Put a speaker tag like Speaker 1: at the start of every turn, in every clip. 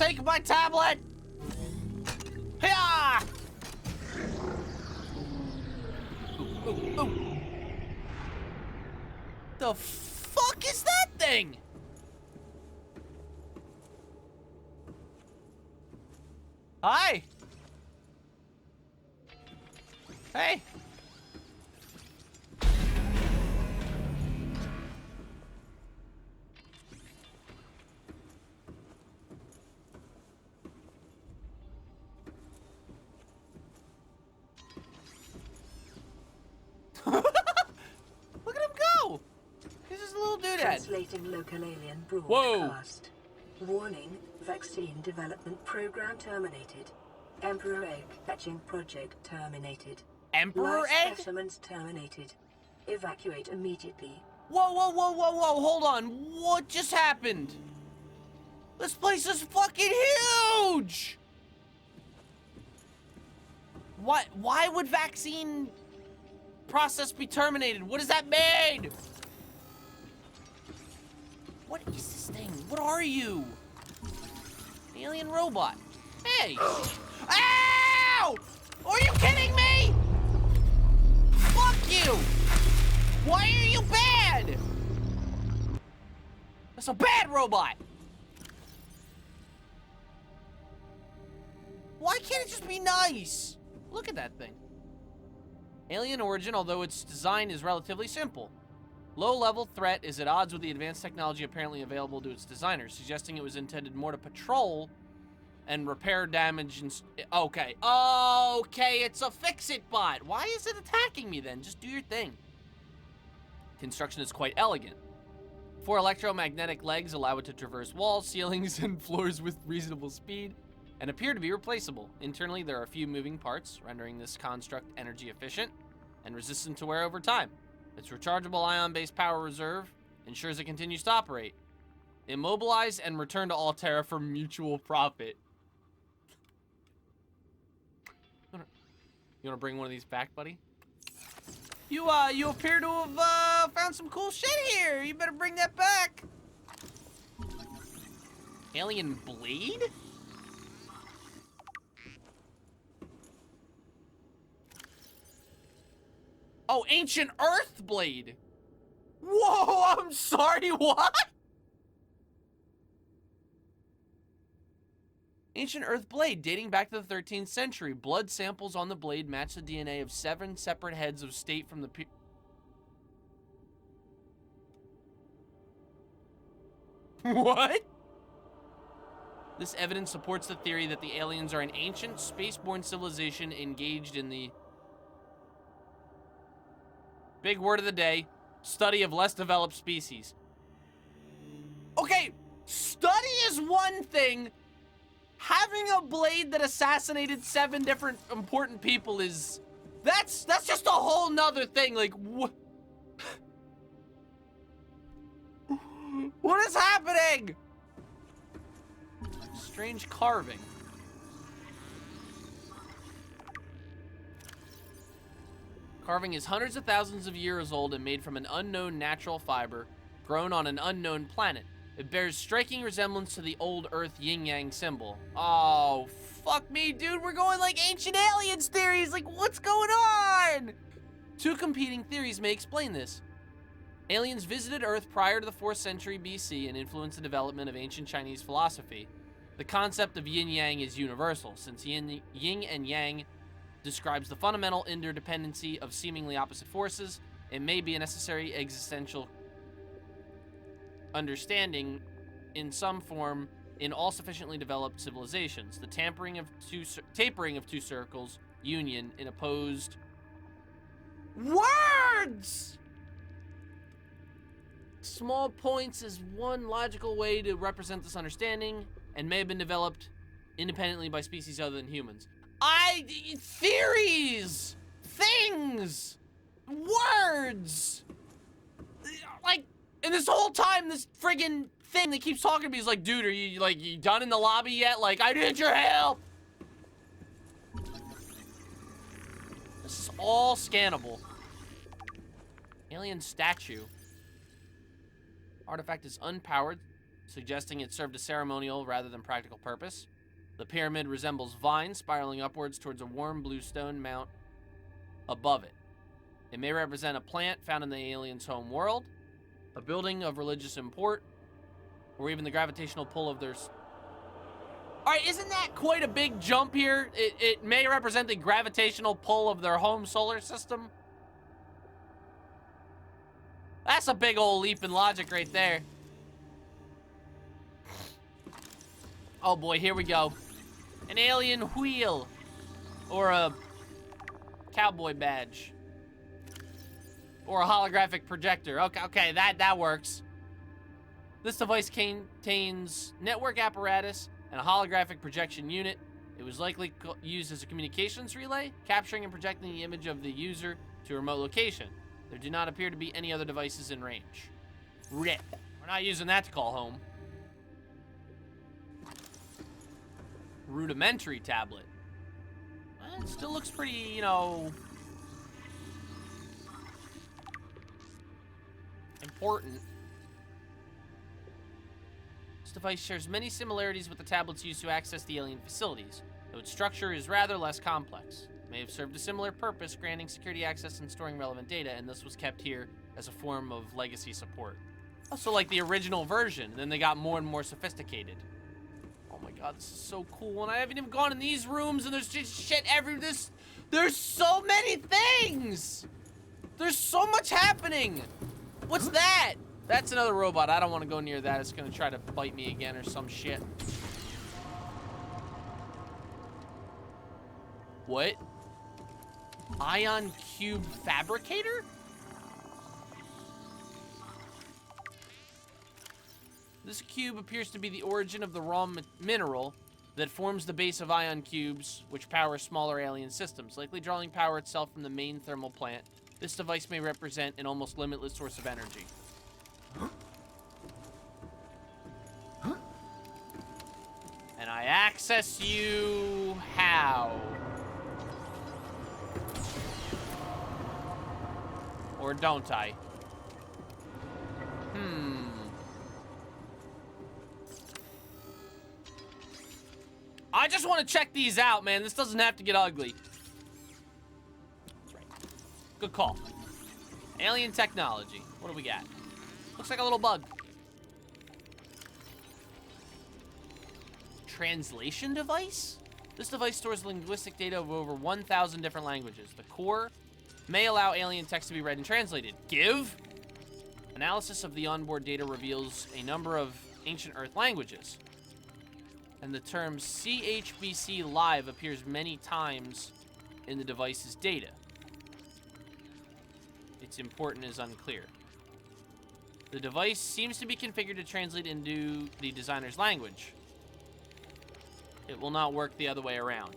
Speaker 1: take my tablet! Hiya! Ooh. The fuck is that thing? Hi. Hey. Look at him go! He's just a little doodad.
Speaker 2: Translating local alien broadcast. Whoa. Warning, vaccine development program terminated. Emperor egg hatching project terminated.
Speaker 1: Emperor
Speaker 2: Live
Speaker 1: egg?
Speaker 2: specimens terminated. Evacuate immediately.
Speaker 1: Whoa, hold on. What just happened? This place is fucking huge! Why would vaccine process be terminated? What does that mean? What is this thing? What are you? An alien robot. Hey! Ow! Are you kidding me? Fuck you! Why are you bad? That's a bad robot! Why can't it just be nice? Look at that thing. Alien origin, although its design is relatively simple. Low-level threat is at odds with the advanced technology apparently available to its designers, suggesting it was intended more to patrol and repair damage and... Okay, it's a fix-it bot. Why is it attacking me then? Just do your thing. Construction is quite elegant. 4 electromagnetic legs allow it to traverse walls, ceilings, and floors with reasonable speed, and appear to be replaceable. Internally, there are a few moving parts, rendering this construct energy efficient and resistant to wear over time. Its rechargeable ion-based power reserve ensures it continues to operate. Immobilize and return to Altera for mutual profit. You wanna bring one of these back, buddy? You appear to have found some cool shit here. You better bring that back. Alien blade? Oh, ancient earth blade. Whoa, I'm sorry, what? Ancient earth blade dating back to the 13th century. Blood samples on the blade match the DNA of 7 separate heads of state from the What? This evidence supports the theory that the aliens are an ancient spaceborne civilization engaged in the big word of the day, study of less developed species. Okay, study is one thing. Having a blade that assassinated 7 different important people is... That's just a whole nother thing. Like, what? What is happening? Strange carving. Carving is hundreds of thousands of years old and made from an unknown natural fiber grown on an unknown planet. It bears striking resemblance to the old Earth yin-yang symbol. Oh, fuck me, dude. We're going like ancient aliens theories. Like, what's going on? 2 competing theories may explain this. Aliens visited Earth prior to the 4th century BC and influenced the development of ancient Chinese philosophy. The concept of yin-yang is universal, since yin and yang describes the fundamental interdependency of seemingly opposite forces. It may be a necessary existential understanding in some form in all sufficiently developed civilizations. The tapering of two circles, union in opposed words. Small points is one logical way to represent this understanding and may have been developed independently by species other than humans. Theories, things, words, like, and this whole time, this friggin' thing that keeps talking to me is like, dude, are you done in the lobby yet? Like, I need your help. This is all scannable. Alien statue. Artifact is unpowered, suggesting it served a ceremonial rather than practical purpose. The pyramid resembles vines spiraling upwards towards a warm blue stone mount above it. It may represent a plant found in the aliens' home world, a building of religious import, or even the gravitational pull of their... Alright, isn't that quite a big jump here? It may represent the gravitational pull of their home solar system. That's a big old leap in logic right there. Oh boy, here we go. An alien wheel. Or a cowboy badge. Or a holographic projector. Okay, that works. This device contains network apparatus and a holographic projection unit. It was likely used as a communications relay, capturing and projecting the image of the user to a remote location. There do not appear to be any other devices in range. RIP. We're not using that to call home. Rudimentary tablet. It still looks pretty, you know, important. This device shares many similarities with the tablets used to access the alien facilities, though its structure is rather less complex. It may have served a similar purpose, granting security access and storing relevant data, and this was kept here as a form of legacy support. Also, like the original version, then they got more and more sophisticated. Oh my god, this is so cool, and I haven't even gone in these rooms, and there's just shit there's so many things! There's so much happening! What's that? That's another robot. I don't want to go near that. It's gonna try to bite me again or some shit. What? Ion cube fabricator? This cube appears to be the origin of the raw mineral that forms the base of ion cubes, which power smaller alien systems, likely drawing power itself from the main thermal plant. This device may represent an almost limitless source of energy. And I access you how? Or don't I? I just want to check these out, man. This doesn't have to get ugly. That's right. Good call. Alien technology. What do we got? Looks like a little bug. Translation device? This device stores linguistic data of over 1,000 different languages. The core may allow alien text to be read and translated. Give? Analysis of the onboard data reveals a number of ancient Earth languages. And the term CHBC Live appears many times in the device's data. Its importance is unclear. The device seems to be configured to translate into the designer's language. It will not work the other way around.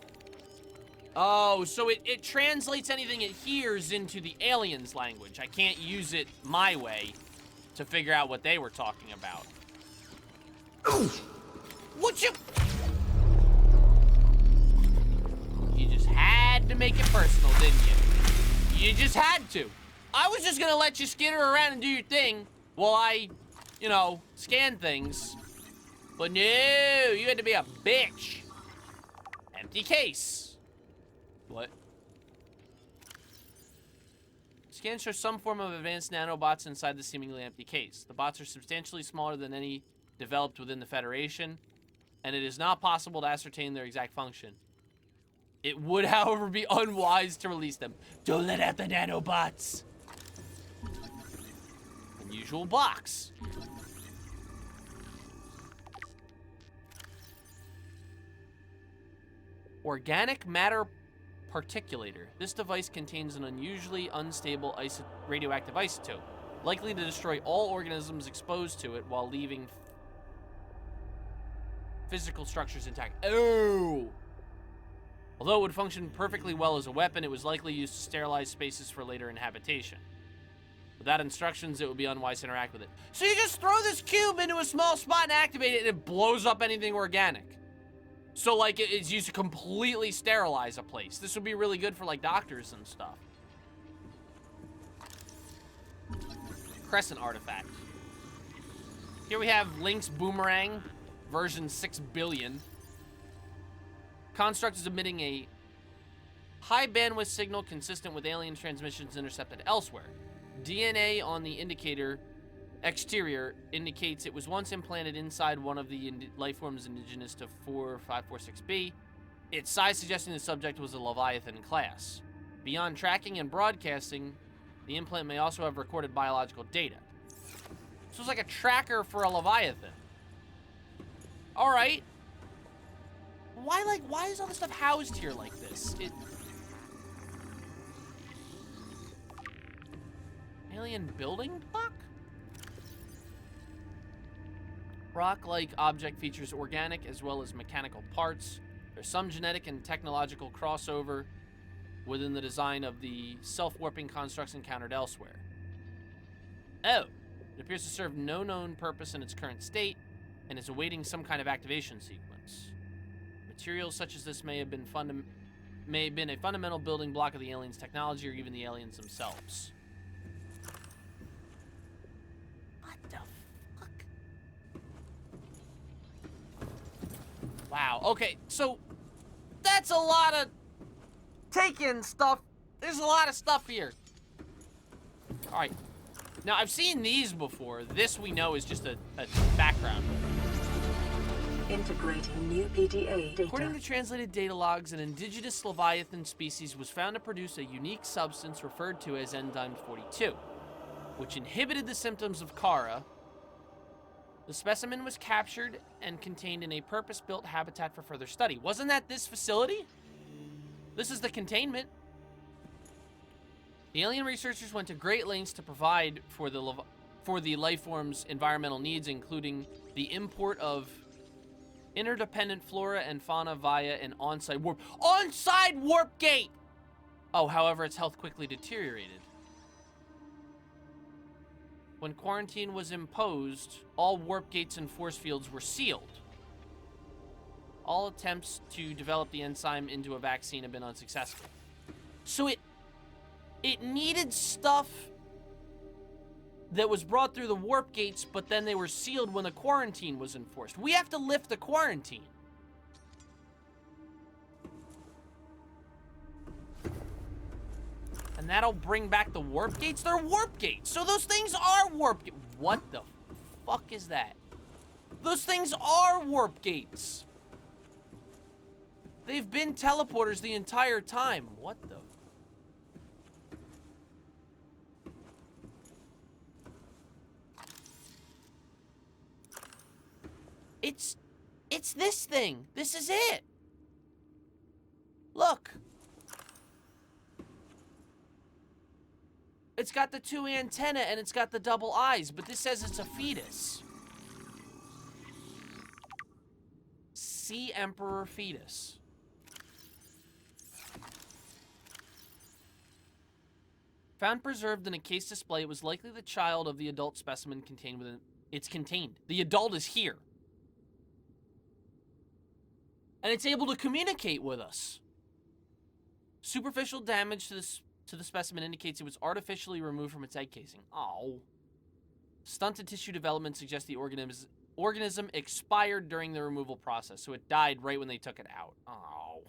Speaker 1: Oh, so it translates anything it hears into the alien's language. I can't use it my way to figure out what they were talking about. What you just had to make it personal, didn't you? You just had to. I was just gonna let you skitter around and do your thing while I, you know, scan things. But no, you had to be a bitch. Empty case. What? Scans show some form of advanced nanobots inside the seemingly empty case. The bots are substantially smaller than any developed within the Federation, and it is not possible to ascertain their exact function. It would, however, be unwise to release them. Don't let out the nanobots. Unusual box. Organic matter particulator. This device contains an unusually unstable radioactive isotope, likely to destroy all organisms exposed to it while leaving physical structures intact. Oh! Although it would function perfectly well as a weapon, it was likely used to sterilize spaces for later inhabitation. Without instructions, it would be unwise to interact with it. So you just throw this cube into a small spot and activate it, and it blows up anything organic. So, like, it's used to completely sterilize a place. This would be really good for, like, doctors and stuff. Crescent artifact. Here we have Link's Boomerang, version 6 billion. Construct is emitting a high bandwidth signal consistent with alien transmissions intercepted elsewhere. DNA on the indicator exterior indicates it was once implanted inside one of the life forms indigenous to 4546b. Its size suggesting the subject was a Leviathan class. Beyond tracking and broadcasting, the implant may also have recorded biological data. So it's like a tracker for a Leviathan. All right. Why is all this stuff housed here like this? Alien building block? Rock-like object features organic as well as mechanical parts. There's some genetic and technological crossover within the design of the self-warping constructs encountered elsewhere. Oh, it appears to serve no known purpose in its current state and is awaiting some kind of activation sequence. Materials such as this may have been a fundamental building block of the aliens' technology or even the aliens themselves. What the fuck? Wow, okay, so that's a lot of take-in stuff. There's a lot of stuff here. All right. Now, I've seen these before. This we know is just a background.
Speaker 2: Integrating new PDA data.
Speaker 1: According to translated data logs, an indigenous Leviathan species was found to produce a unique substance referred to as enzyme 42, which inhibited the symptoms of Kara. The specimen was captured and contained in a purpose-built habitat for further study. Wasn't that this facility? This is the containment. The alien researchers went to great lengths to provide for the life form's environmental needs, including the import of interdependent flora and fauna via an on-site warp gate! Oh, however, its health quickly deteriorated. When quarantine was imposed, all warp gates and force fields were sealed. All attempts to develop the enzyme into a vaccine have been unsuccessful. So it needed stuff that was brought through the warp gates, but then they were sealed when the quarantine was enforced. We have to lift the quarantine. And that'll bring back the warp gates? They're warp gates! So those things are warp gates! What the fuck is that? Those things are warp gates! They've been teleporters the entire time. What the... It's this thing. This is it. Look. It's got the 2 antennae and it's got the double eyes, but this says it's a fetus. Sea Emperor fetus. Found preserved in a case display, it was likely the child of the adult specimen contained within. It's contained. The adult is here. And it's able to communicate with us. Superficial damage to the specimen indicates it was artificially removed from its egg casing. Oh. Stunted tissue development suggests the organism expired during the removal process, so it died right when they took it out. Oh.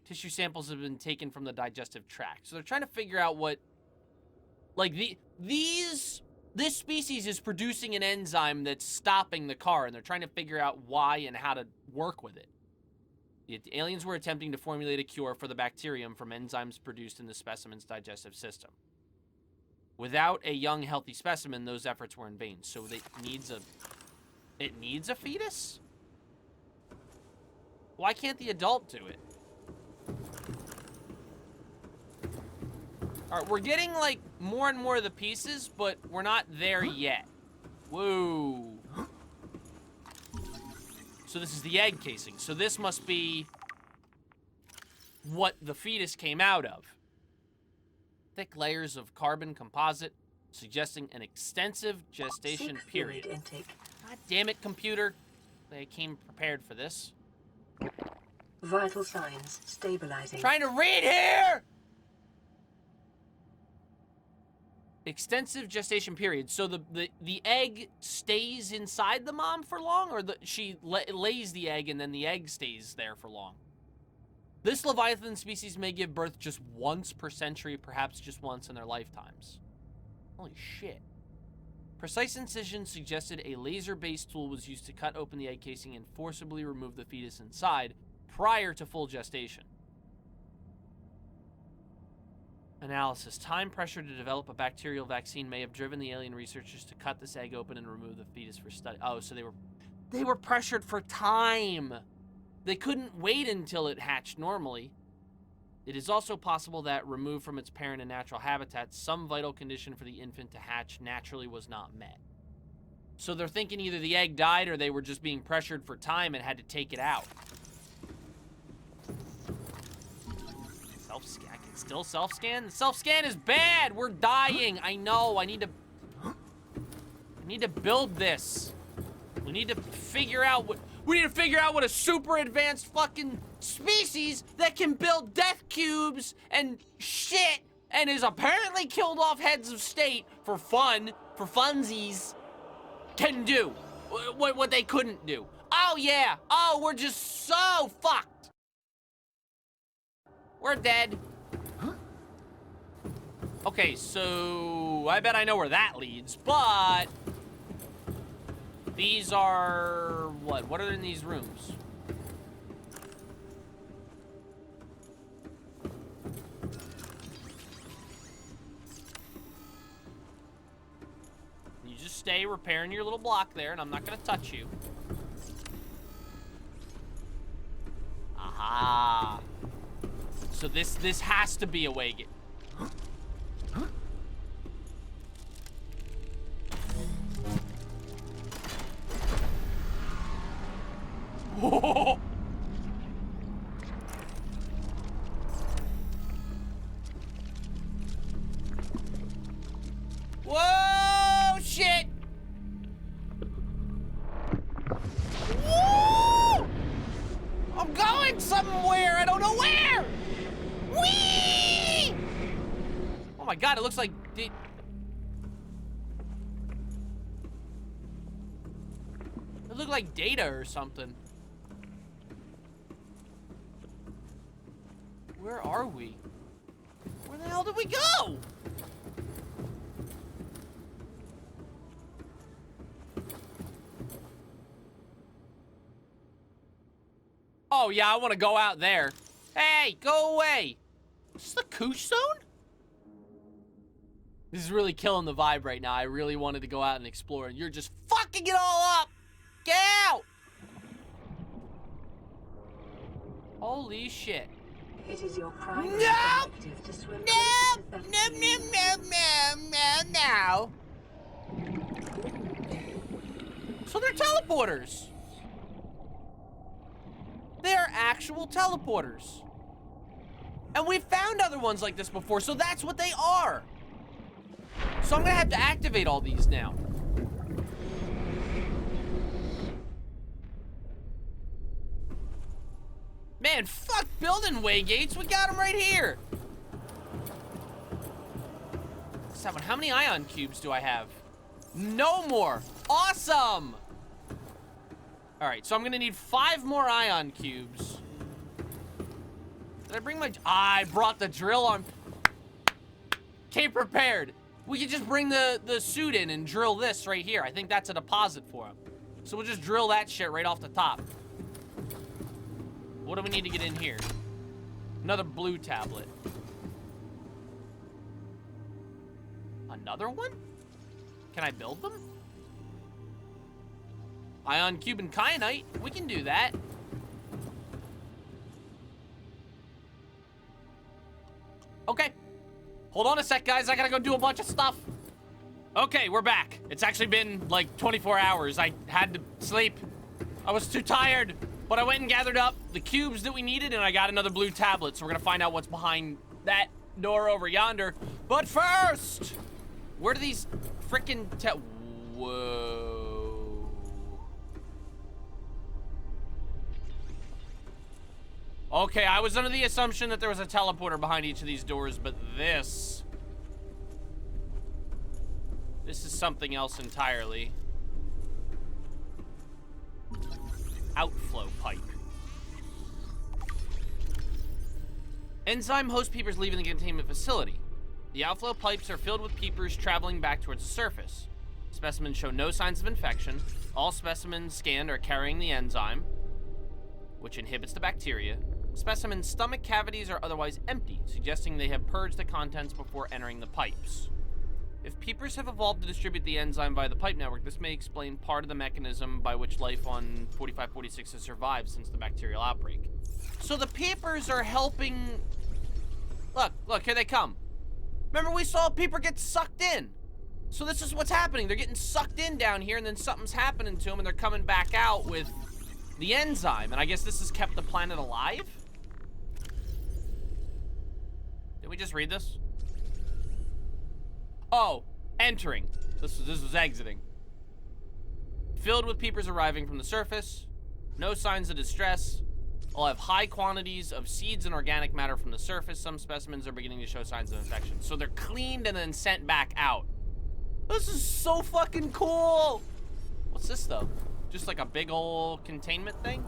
Speaker 1: Tissue samples have been taken from the digestive tract. So they're trying to figure out what... Like, this species is producing an enzyme that's stopping the car, and they're trying to figure out why and how to work with it. The aliens were attempting to formulate a cure for the bacterium from enzymes produced in the specimen's digestive system. Without a young, healthy specimen, those efforts were in vain. So it needs a fetus? Why can't the adult do it? All right, we're getting, like, more and more of the pieces, but we're not there yet. Whoa. So this is the egg casing. So this must be what the fetus came out of. Thick layers of carbon composite, suggesting an extensive gestation period. God damn it, computer. They came prepared for this.
Speaker 2: Vital signs stabilizing.
Speaker 1: Trying to read here! Extensive gestation period. So the egg stays inside the mom for long, or she lays the egg and then the egg stays there for long? This Leviathan species may give birth just once per century, perhaps just once in their lifetimes. Holy shit. Precise incision suggested a laser-based tool was used to cut open the egg casing and forcibly remove the fetus inside prior to full gestation. Analysis. Time pressure to develop a bacterial vaccine may have driven the alien researchers to cut this egg open and remove the fetus for study. Oh, so they were pressured for time. They couldn't wait until it hatched normally. It is also possible that, removed from its parent and natural habitat, some vital condition for the infant to hatch naturally was not met. So they're thinking either the egg died or they were just being pressured for time and had to take it out. Self-scan. I can still self-scan? The self-scan is bad! We're dying! I know, I need to build this. We need to figure out what a super advanced fucking species that can build death cubes and shit and has apparently killed off heads of state for fun, for funsies, can do. What they couldn't do. Oh yeah, oh, we're just so fucked. We're dead. Okay, so I bet I know where that leads, but these are what? What are in these rooms? You just stay repairing your little block there, and I'm not gonna touch you. Aha. So this has to be a way get. Whoa! Whoa, shit! Woo! I'm going somewhere, I don't know where! Whee! Oh my god, it looks like it looked like Data or something. Where are we? Where the hell did we go? Oh yeah, I want to go out there. Hey, go away. Is this the Koosh Zone? This is really killing the vibe right now. I really wanted to go out and explore, and you're just fucking it all up. Get out! Holy shit.
Speaker 2: It is your primary
Speaker 1: No!
Speaker 2: objective to swim
Speaker 1: No!
Speaker 2: closer to
Speaker 1: No,
Speaker 2: vaccine.
Speaker 1: no. So they're teleporters. They are actual teleporters. And we've found other ones like this before, so that's what they are. So I'm gonna have to activate all these now. Man, fuck building waygates. We got them right here. 7. How many ion cubes do I have? No more. Awesome. All right, so I'm gonna need 5 more ion cubes. Did I bring my... I brought the drill on. Came prepared. We could just bring the suit in and drill this right here. I think that's a deposit for him. So we'll just drill that shit right off the top. What do we need to get in here? Another blue tablet. Another one? Can I build them? Ion cube and kyanite. We can do that. Okay. Hold on a sec, guys. I gotta go do a bunch of stuff. Okay, we're back. It's actually been like 24 hours. I had to sleep. I was too tired. But I went and gathered up the cubes that we needed, and I got another blue tablet. So we're gonna find out what's behind that door over yonder. But first, where do these frickin' whoa. Okay, I was under the assumption that there was a teleporter behind each of these doors, but this This is something else entirely. Outflow pipe. Enzyme host peepers leaving the containment facility. The outflow pipes are filled with peepers traveling back towards the surface. Specimens show no signs of infection. All specimens scanned are carrying the enzyme, which inhibits the bacteria. Specimens' stomach cavities are otherwise empty, suggesting they have purged the contents before entering the pipes. If peepers have evolved to distribute the enzyme via the pipe network, this may explain part of the mechanism by which life on 4546 has survived since the bacterial outbreak. So the peepers are helping... Look, here they come. Remember we saw a peeper get sucked in? So this is what's happening. They're getting sucked in down here, and then something's happening to them, and they're coming back out with the enzyme. And I guess this has kept the planet alive? Did we just read this? Oh, entering. This was exiting. Filled with peepers arriving from the surface. No signs of distress. All have high quantities of seeds and organic matter from the surface. Some specimens are beginning to show signs of infection. So they're cleaned and then sent back out. This is so fucking cool. What's this though? Just like a big old containment thing?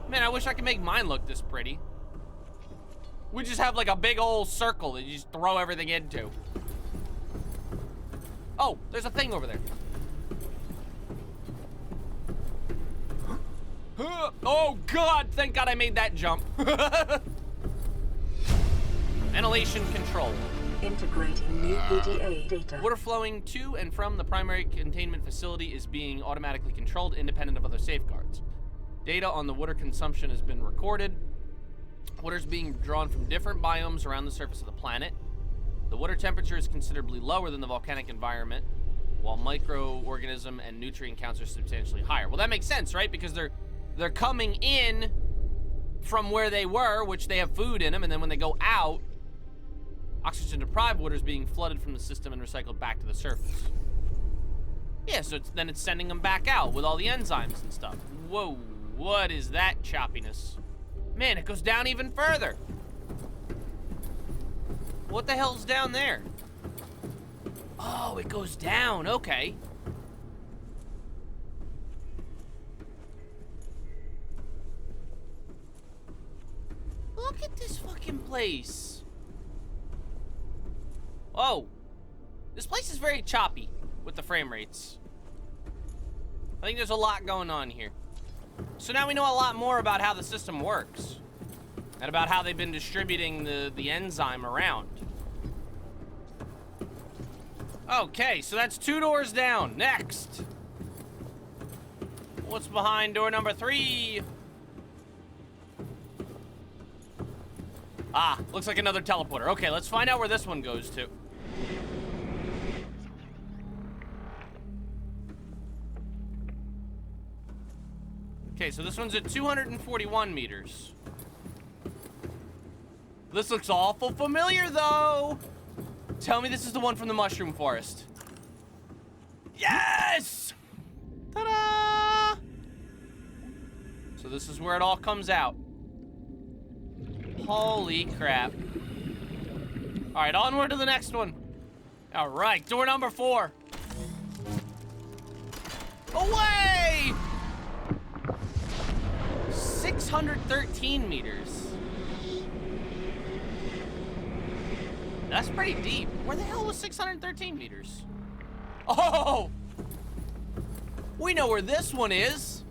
Speaker 1: Man, I wish I could make mine look this pretty. We just have like a big old circle that you just throw everything into. Oh, there's a thing over there. Oh God, thank God I made that jump. Ventilation control.
Speaker 2: Integrating new EDA data.
Speaker 1: Water flowing to and from the primary containment facility is being automatically controlled independent of other safeguards. Data on the water consumption has been recorded. Water is being drawn from different biomes around the surface of the planet. The water temperature is considerably lower than the volcanic environment, while microorganism and nutrient counts are substantially higher. Well, that makes sense, right? Because they're coming in from where they were, which they have food in them, and then when they go out, oxygen-deprived water is being flooded from the system and recycled back to the surface. Yeah, so then it's sending them back out with all the enzymes and stuff. Whoa, what is that choppiness? Man, it goes down even further. What the hell's down there? Oh, it goes down, okay. Look at this fucking place. Whoa. This place is very choppy with the frame rates. I think there's a lot going on here. So now we know a lot more about how the system works. And about how they've been distributing the enzyme around. Okay, so that's 2 doors down. Next. What's behind door number 3? Ah, looks like another teleporter. Okay, let's find out where this one goes to. Okay, so this one's at 241 meters. This looks awful familiar, though. Tell me this is the one from the mushroom forest. Yes! Ta-da! So this is where it all comes out. Holy crap. All right, onward to the next one. All right, door number 4. Away! 613 meters. That's pretty deep. Where the hell was 613 meters? Oh! We know where this one is.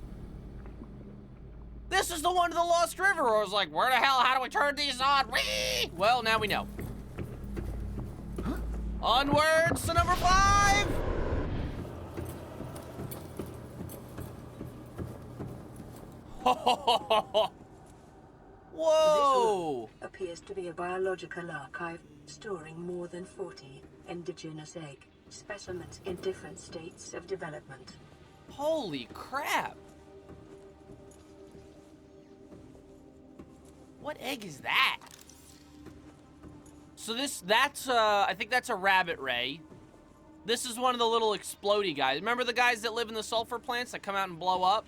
Speaker 1: This is the one to the Lost River where I was like, where the hell, how do we turn these on? Whee! Well, now we know. Onwards to number 5! Whoa!
Speaker 2: This appears to be a biological archive storing more than 40 indigenous egg specimens in different states of development.
Speaker 1: Holy crap! What egg is that? So that's I think that's a rabbit ray. This is one of the little explodey guys. Remember the guys that live in the sulfur plants that come out and blow up?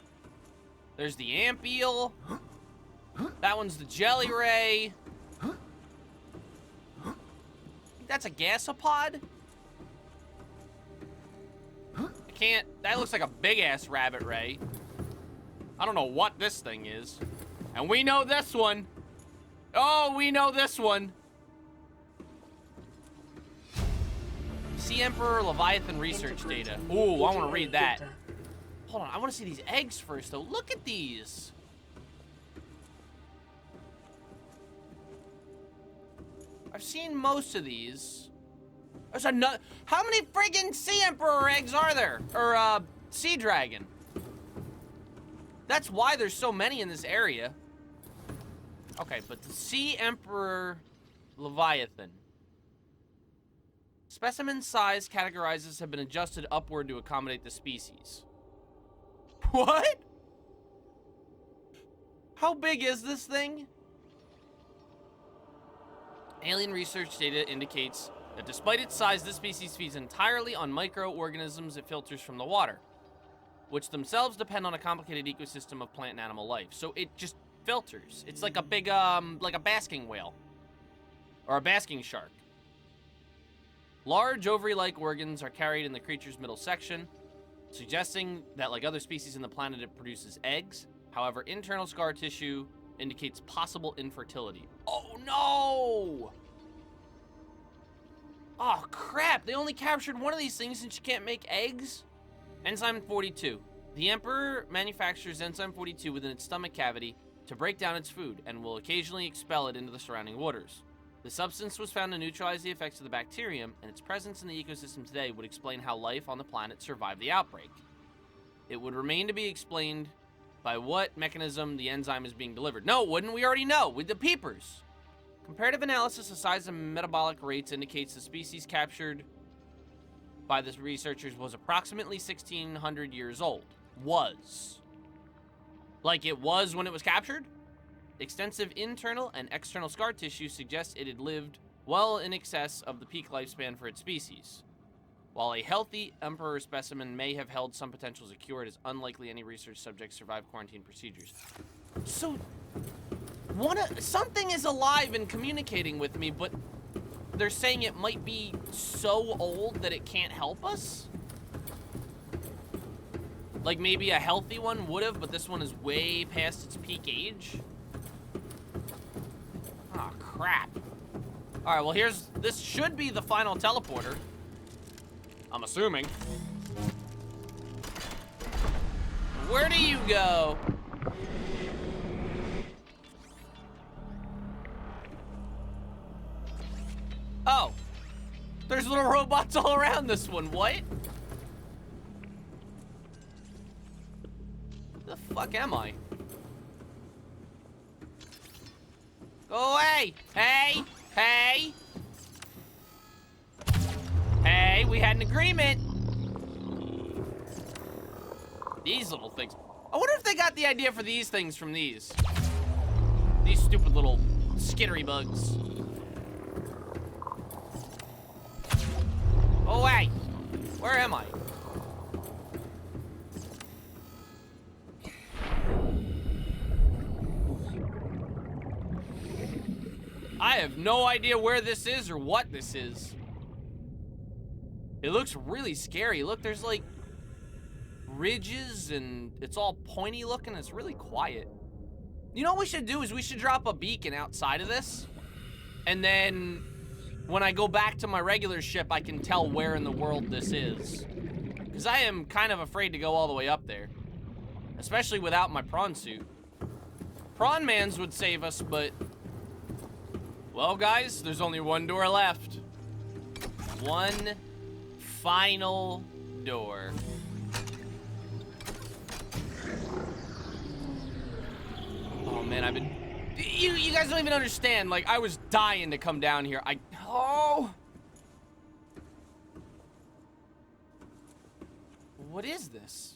Speaker 1: There's the amp eel. That one's the jelly ray. That's a gasopod? can't... That looks like a big-ass rabbit ray. I don't know what this thing is. And we know this one. Oh, we know this one. Sea Emperor Leviathan research data. Ooh, I want to read that. Hold on, I want to see these eggs first, though. Look at these. I've seen most of these. There's another. How many friggin' Sea Emperor eggs are there? Or, Sea Dragon. That's why there's so many in this area. Okay, but the Sea Emperor Leviathan. Specimen size categorizers have been adjusted upward to accommodate the species. What? How big is this thing? Alien research data indicates that despite its size, this species feeds entirely on microorganisms it filters from the water, which themselves depend on a complicated ecosystem of plant and animal life. So it just filters. It's like a big, like a basking whale. Or a basking shark. Large ovary-like organs are carried in the creature's middle section, suggesting that, like other species in the planet, it produces eggs. However, internal scar tissue indicates possible infertility. Oh, no! Oh, crap. They only captured one of these things since you can't make eggs? Enzyme 42. The Emperor manufactures Enzyme 42 within its stomach cavity to break down its food and will occasionally expel it into the surrounding waters. The substance was found to neutralize the effects of the bacterium, and its presence in the ecosystem today would explain how life on the planet survived the outbreak. It would remain to be explained by what mechanism the enzyme is being delivered. No, it wouldn't. We already know, with the peepers. Comparative analysis of size and metabolic rates indicates the species captured by the researchers was approximately 1,600 years old. Was. Like it was when it was captured? Extensive internal and external scar tissue suggests it had lived well in excess of the peak lifespan for its species. While a healthy Emperor specimen may have held some potential as a cure, it is unlikely any research subjects survived quarantine procedures. So, something is alive and communicating with me, but they're saying it might be so old that it can't help us? Like maybe a healthy one would have, but this one is way past its peak age? Oh, crap. Alright, well this should be the final teleporter. I'm assuming. Where do you go? Oh. There's little robots all around this one. What? The fuck am I? Go away! Hey! Hey! Hey, we had an agreement! These little things. I wonder if they got the idea for these things from these. These stupid little skittery bugs. Go away! Where am I? I have no idea where this is or what this is. It looks really scary. Look, there's like ridges and it's all pointy looking. It's really quiet. You know what we should do is we should drop a beacon outside of this. And then when I go back to my regular ship, I can tell where in the world this is. Because I am kind of afraid to go all the way up there. Especially without my prawn suit. Prawn Mans would save us, but... Well, guys, there's only one door left. One final door. Oh, man, I've been... You guys don't even understand. Like, I was dying to come down here. Oh! What is this?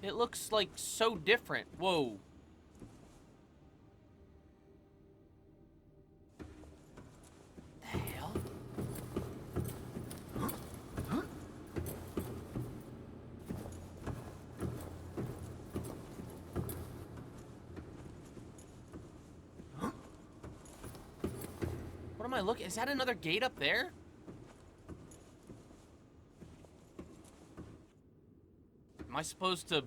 Speaker 1: It looks like so different. Whoa. The hell? I looking? Is that another gate up there? Am I supposed to...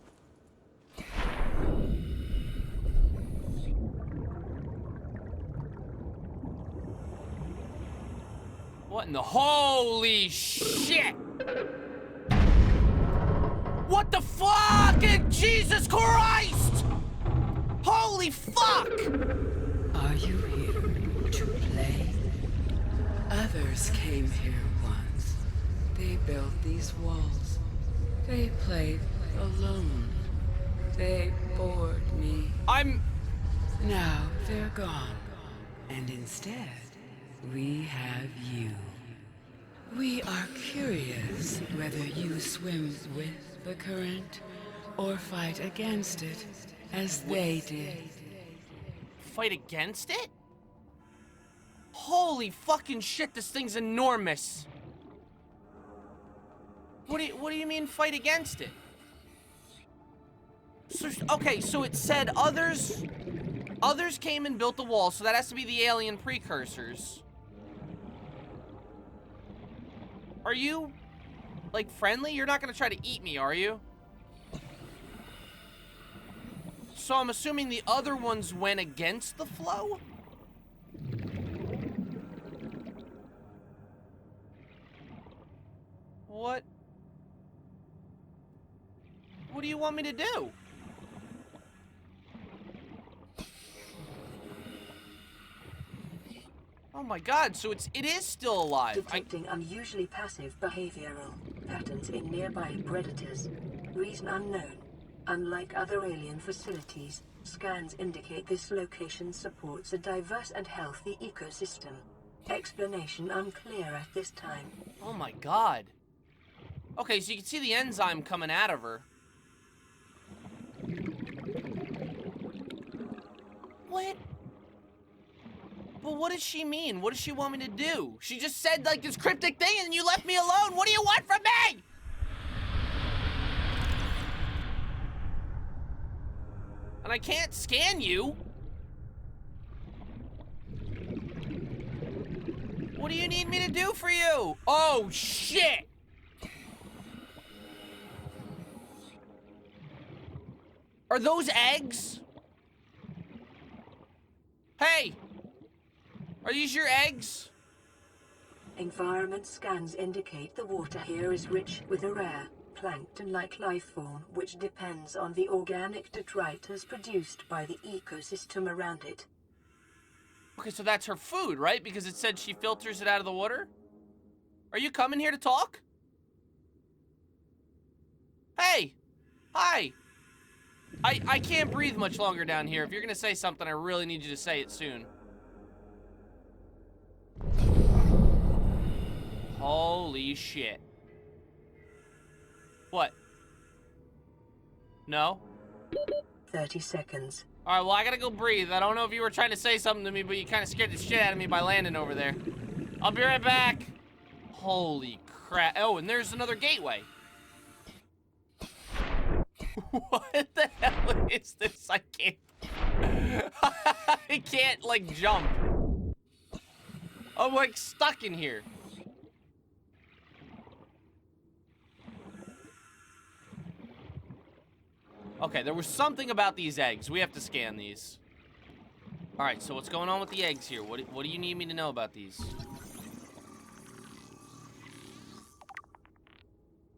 Speaker 1: What in the... Holy shit! What the fuck? Jesus Christ! Holy fuck!
Speaker 3: Are you here to play? Others came here once. They built these walls. They played alone. They bored me. Now they're gone. And instead, we have you. We are curious whether you swim with the current or fight against it, as they did.
Speaker 1: Fight against it? Holy fucking shit, this thing's enormous. What do you mean fight against it? So, okay, so it said others came and built the wall, so that has to be the alien precursors. Are you, like, friendly? You're not gonna try to eat me, are you? So I'm assuming the other ones went against the flow? What? What do you want me to do? Oh my god, so it is still alive.
Speaker 2: Detecting unusually passive behavioral patterns in nearby predators. Reason unknown. Unlike other alien facilities, scans indicate this location supports a diverse and healthy ecosystem. Explanation unclear at this time.
Speaker 1: Oh my god. Okay, so you can see the enzyme coming out of her. What? But what does she mean? What does she want me to do? She just said, like, this cryptic thing and you left me alone. What do you want from me? And I can't scan you. What do you need me to do for you? Oh, shit. Are those eggs? Hey. Are these your eggs?
Speaker 2: Environment scans indicate the water here is rich with a rare, plankton-like life form which depends on the organic detritus produced by the ecosystem around it.
Speaker 1: Okay, so that's her food, right? Because it said she filters it out of the water? Are you coming here to talk? Hey! Hi! I can't breathe much longer down here. If you're gonna say something, I really need you to say it soon. Holy shit. What? No?
Speaker 2: 30 seconds.
Speaker 1: Alright, well, I gotta go breathe. I don't know if you were trying to say something to me, but you kind of scared the shit out of me by landing over there. I'll be right back. Holy crap. Oh, and there's another gateway. What the hell is this? I can't... I can't, like, jump. I'm, like, stuck in here. Okay, there was something about these eggs. We have to scan these. Alright, so what's going on with the eggs here? What do you need me to know about these?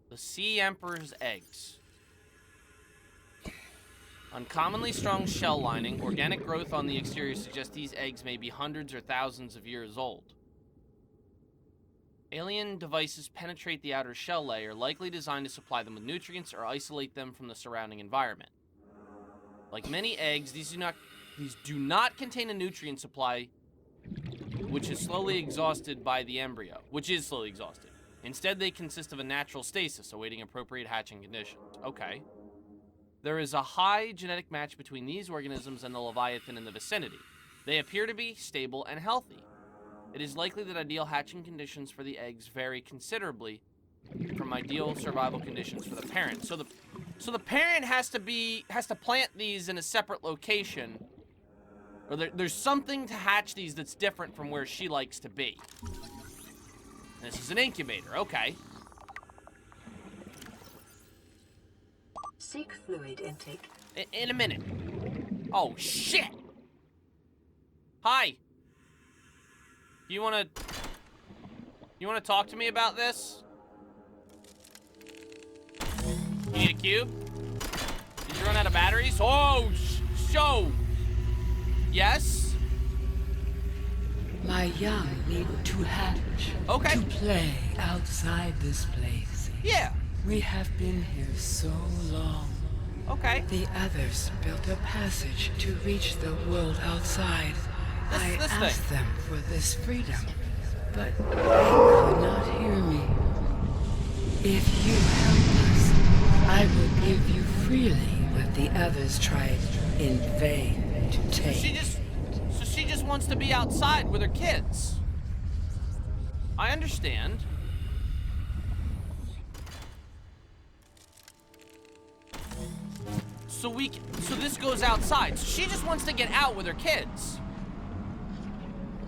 Speaker 1: The Sea Emperor's eggs. Uncommonly strong shell lining. Organic growth on the exterior suggests these eggs may be hundreds or thousands of years old. Alien devices penetrate the outer shell layer, likely designed to supply them with nutrients or isolate them from the surrounding environment. Like many eggs, these do not contain a nutrient supply, which is slowly exhausted by the embryo, Instead, they consist of a natural stasis, awaiting appropriate hatching conditions. Okay. There is a high genetic match between these organisms and the Leviathan in the vicinity. They appear to be stable and healthy. It is likely that ideal hatching conditions for the eggs vary considerably from ideal survival conditions for the parent. So the parent has to plant these in a separate location, Or there's something to hatch these that's different from where she likes to be. This is an incubator, okay.
Speaker 2: Seek fluid intake.
Speaker 1: In a minute. Oh, shit! Hi. You wanna talk to me about this? You need a cube? Did you run out of batteries? Oh, yes?
Speaker 3: My young need to hatch.
Speaker 1: Okay.
Speaker 3: To play outside this place.
Speaker 1: Yeah.
Speaker 3: We have been here so long.
Speaker 1: Okay.
Speaker 3: The others built a passage to reach the world outside. I
Speaker 1: This
Speaker 3: asked
Speaker 1: thing.
Speaker 3: them for this freedom, but they could not hear me. If you help us, I will give you freely what the others tried in vain to take.
Speaker 1: She just wants to be outside with her kids. I understand. So this goes outside. So she just wants to get out with her kids.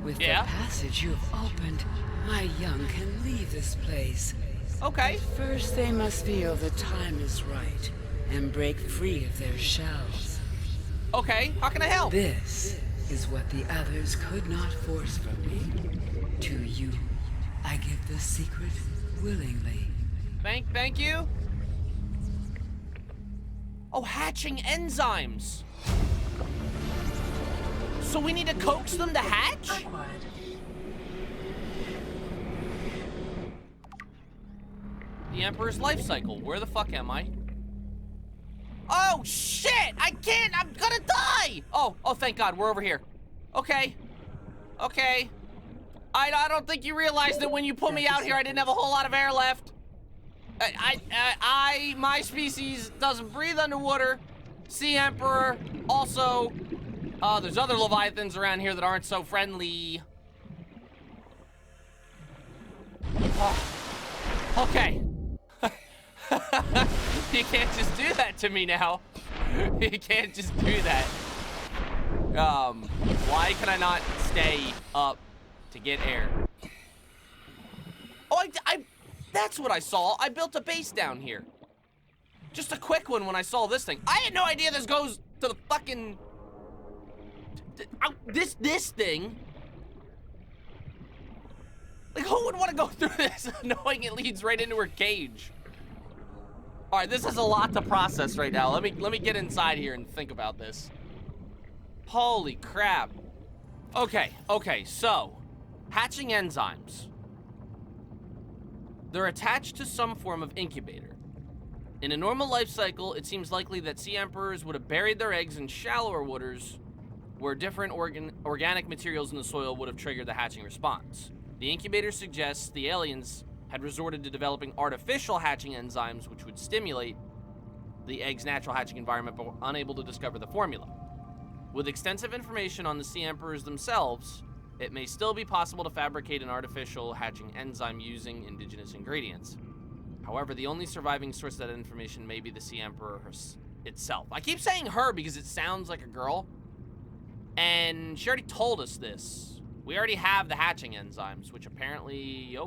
Speaker 3: With
Speaker 1: Yeah?
Speaker 3: the passage you have opened, my young can leave this place.
Speaker 1: Okay.
Speaker 3: First, they must feel the time is right and break free of their shells.
Speaker 1: Okay. How can I help?
Speaker 3: This is what the others could not force from me. To you, I give the secret willingly.
Speaker 1: Thank you. Oh, hatching enzymes. So we need to coax them to hatch?
Speaker 2: Acquired.
Speaker 1: The Emperor's life cycle. Where the fuck am I? Oh, shit! I can't! I'm gonna die! Oh, thank God. We're over here. Okay. Okay. I don't think you realized that when you put me out here, I didn't have a whole lot of air left. My species doesn't breathe underwater. Sea Emperor. Also, there's other Leviathans around here that aren't so friendly. Okay. You can't just do that to me now. You can't just do that. Why can I not stay up to get air? Oh, that's what I saw. I built a base down here. Just a quick one when I saw this thing. I had no idea this goes to the fucking... This thing. Like, who would want to go through this knowing it leads right into her cage? All right, this is a lot to process right now. Let me get inside here and think about this. Holy crap. Okay, so hatching enzymes. They're attached to some form of incubator. In a normal life cycle, it seems likely that sea emperors would have buried their eggs in shallower waters where different organic materials in the soil would have triggered the hatching response. The incubator suggests the aliens had resorted to developing artificial hatching enzymes which would stimulate the egg's natural hatching environment but were unable to discover the formula. With extensive information on the sea emperors themselves, it may still be possible to fabricate an artificial hatching enzyme using indigenous ingredients. However, the only surviving source of that information may be the sea emperor itself. I keep saying her because it sounds like a girl, and she already told us this. We already have the hatching enzymes, which apparently,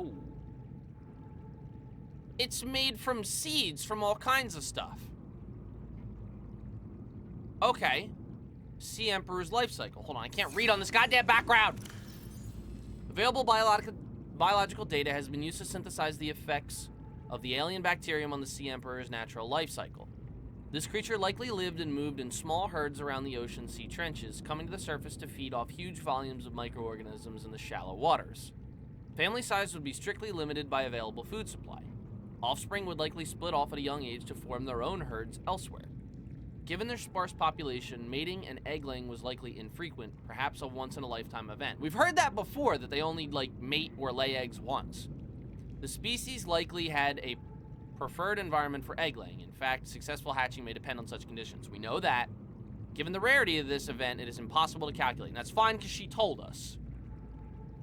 Speaker 1: it's made from seeds from all kinds of stuff. Okay. Sea Emperor's life cycle. Hold on, I can't read on this goddamn background. Available biological data has been used to synthesize the effects of the alien bacterium on the Sea Emperor's natural life cycle. This creature likely lived and moved in small herds around the ocean sea trenches, coming to the surface to feed off huge volumes of microorganisms in the shallow waters. Family size would be strictly limited by available food supply. Offspring would likely split off at a young age to form their own herds elsewhere. Given their sparse population, mating and egg-laying was likely infrequent, perhaps a once-in-a-lifetime event. We've heard that before, that they only, mate or lay eggs once. The species likely had a preferred environment for egg-laying. In fact, successful hatching may depend on such conditions. We know that. Given the rarity of this event, it is impossible to calculate. And that's fine because she told us.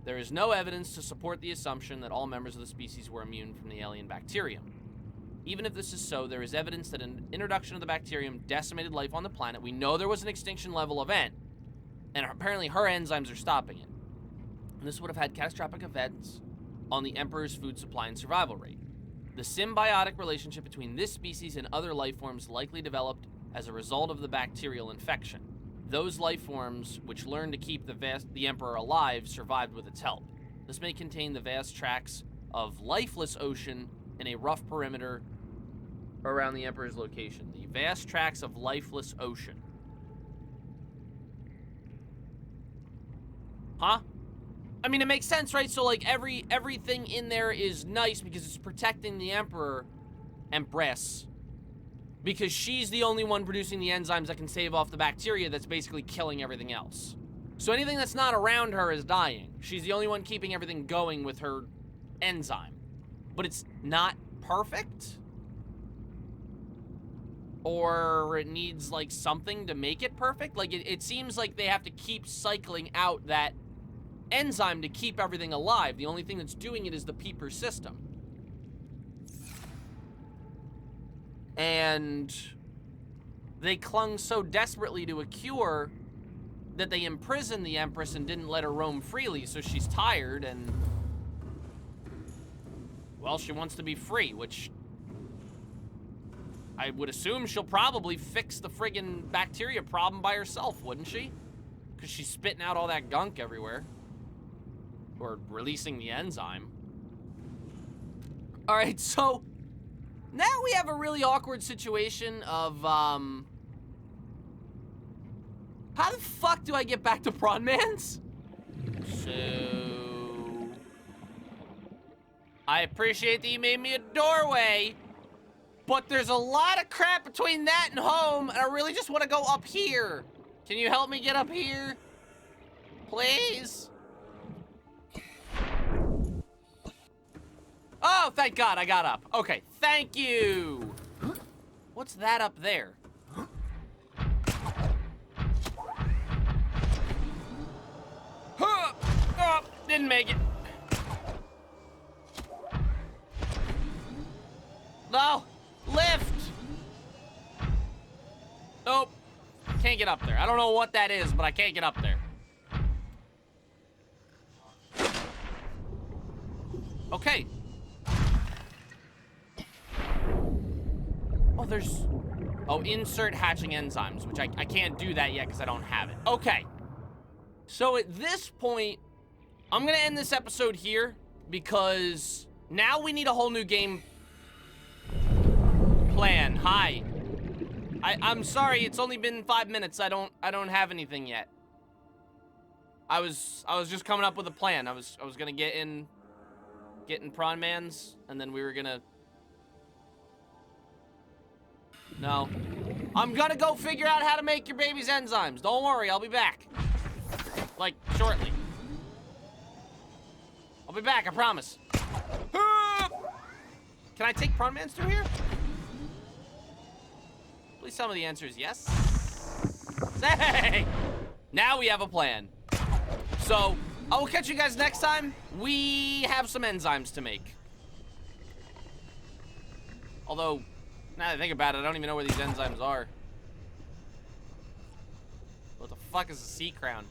Speaker 1: There is no evidence to support the assumption that all members of the species were immune from the alien bacterium. Even if this is so, there is evidence that an introduction of the bacterium decimated life on the planet. We know there was an extinction level event. And apparently her enzymes are stopping it. And this would have had catastrophic effects on the Emperor's food supply and survival rate. The symbiotic relationship between this species and other life forms likely developed as a result of the bacterial infection. Those life forms, which learned to keep the Emperor alive, survived with its help. This may contain the vast tracts of lifeless ocean in a rough perimeter around the Emperor's location. The vast tracts of lifeless ocean. Huh? I mean, it makes sense, right? So, like, everything in there is nice because it's protecting the Empress, because she's the only one producing the enzymes that can save off the bacteria that's basically killing everything else. So anything that's not around her is dying. She's the only one keeping everything going with her enzyme. But it's not perfect? Or it needs, like, something to make it perfect? Like, it seems like they have to keep cycling out that enzyme to keep everything alive. The only thing that's doing it is the peeper system. And they clung so desperately to a cure that they imprisoned the Empress and didn't let her roam freely, so she's tired and, well, she wants to be free, which I would assume she'll probably fix the friggin' bacteria problem by herself, wouldn't she? Because she's spitting out all that gunk everywhere. Or releasing the enzyme. Alright, so now we have a really awkward situation of, how the fuck do I get back to Prawn Man's? So, I appreciate that you made me a doorway, but there's a lot of crap between that and home, and I really just want to go up here. Can you help me get up here? Please? Oh, thank God, I got up. Okay, thank you. What's that up there? Oh, didn't make it. No, lift. Nope, can't get up there. I don't know what that is, but I can't get up there. Okay. Oh, there's... Oh, insert hatching enzymes, which I can't do that yet because I don't have it. Okay. So at this point, I'm going to end this episode here because now we need a whole new game plan. Hi. I'm sorry, it's only been 5 minutes. I don't have anything yet. I was just coming up with a plan. I was going to get in Prawn Man's, and then we were going to... No. I'm gonna go figure out how to make your baby's enzymes. Don't worry, I'll be back. Like, shortly. I'll be back, I promise. Can I take Prawn Man's through here? Please tell me the answer is yes. Hey! Now we have a plan. So, I will catch you guys next time. We have some enzymes to make. Although... now that I think about it, I don't even know where these enzymes are. What the fuck is a sea crown?